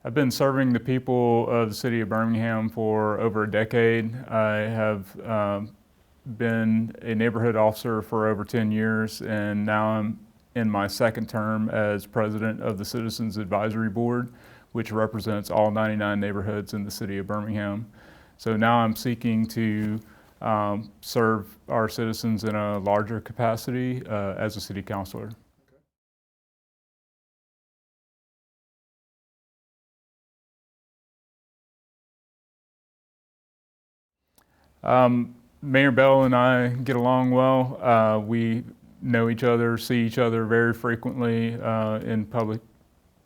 I've been serving the people of the city of Birmingham for over a decade. I have been a neighborhood officer for over 10 years, and now I'm in my second term as president of the Citizens Advisory Board, which represents all 99 neighborhoods in the city of Birmingham. So now I'm seeking to serve our citizens in a larger capacity as a city councilor. Mayor Bell and I get along well. We know each other, see each other very frequently in public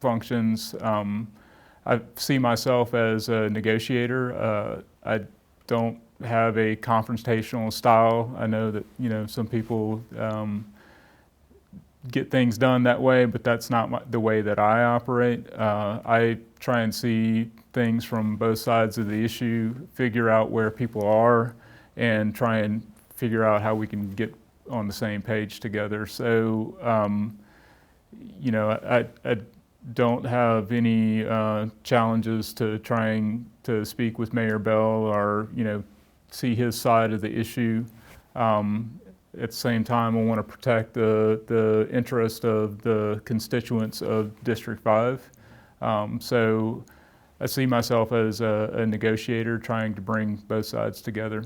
functions. I see myself as a negotiator. I don't have a confrontational style. I know that some people get things done that way, but that's not the way that I operate. I try and see things from both sides of the issue, figure out where people are, and try and figure out how we can get on the same page together. So, I don't have any challenges to trying to speak with Mayor Bell or, see his side of the issue. At the same time, I want to protect the interest of the constituents of District 5. So I see myself as a negotiator trying to bring both sides together.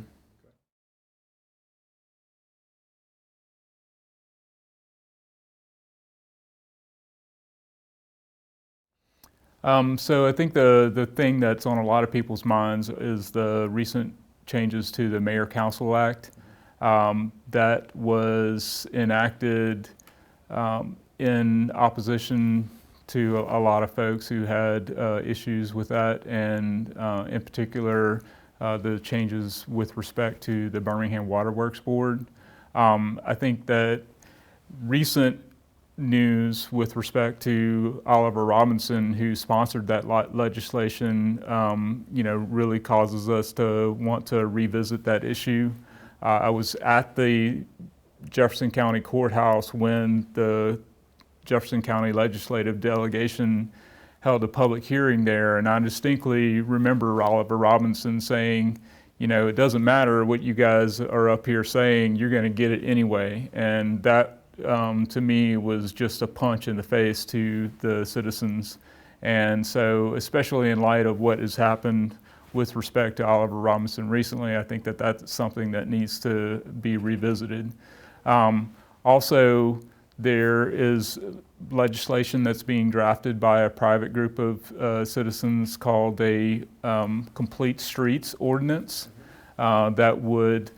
So I think the thing that's on a lot of people's minds is the recent changes to the Mayor-Council Act. That was enacted in opposition to a lot of folks who had issues with that, and in particular the changes with respect to the Birmingham Waterworks Board. I think that recent news with respect to Oliver Robinson, who sponsored that legislation, really causes us to want to revisit that issue. I was at the Jefferson County Courthouse when the Jefferson County Legislative Delegation held a public hearing there, and I distinctly remember Oliver Robinson saying, it doesn't matter what you guys are up here saying, you're going to get it anyway. And that, to me, was just a punch in the face to the citizens. And so, especially in light of what has happened with respect to Oliver Robinson recently, I think that that's something that needs to be revisited. Also, there is legislation that's being drafted by a private group of citizens called a Complete Streets Ordinance that would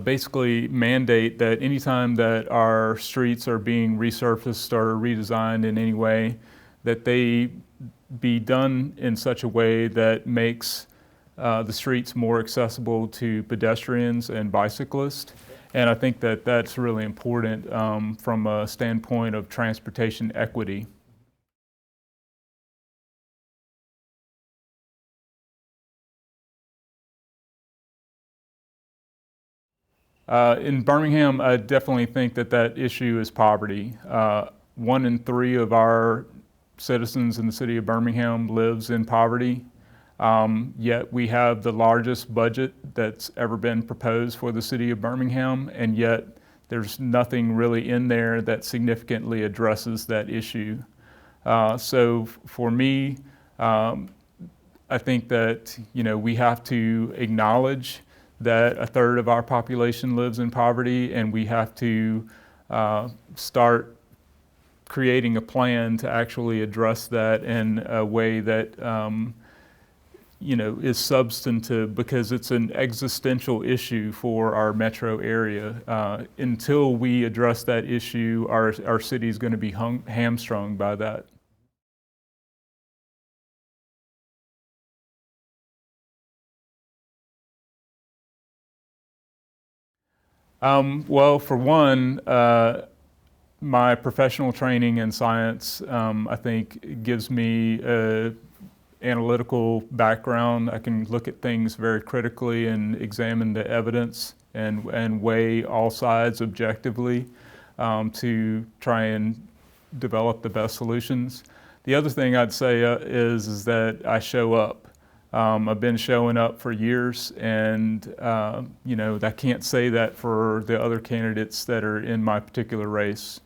basically mandate that anytime that our streets are being resurfaced or redesigned in any way, that they be done in such a way that makes the streets more accessible to pedestrians and bicyclists. And I think that that's really important from a standpoint of transportation equity. In Birmingham, I definitely think that that issue is poverty. 1 in 3 of our citizens in the city of Birmingham lives in poverty. Yet we have the largest budget that's ever been proposed for the city of Birmingham, and yet there's nothing really in there that significantly addresses that issue. So for me, I think that we have to acknowledge that 1/3 of our population lives in poverty, and we have to start creating a plan to actually address that in a way that is substantive, because it's an existential issue for our metro area. Until we address that issue, our city is going to be hamstrung by that. Well, for one, my professional training in science, I think, gives me an analytical background. I can look at things very critically and examine the evidence and weigh all sides objectively to try and develop the best solutions. The other thing I'd say is that I show up. I've been showing up for years, and I can't say that for the other candidates that are in my particular race.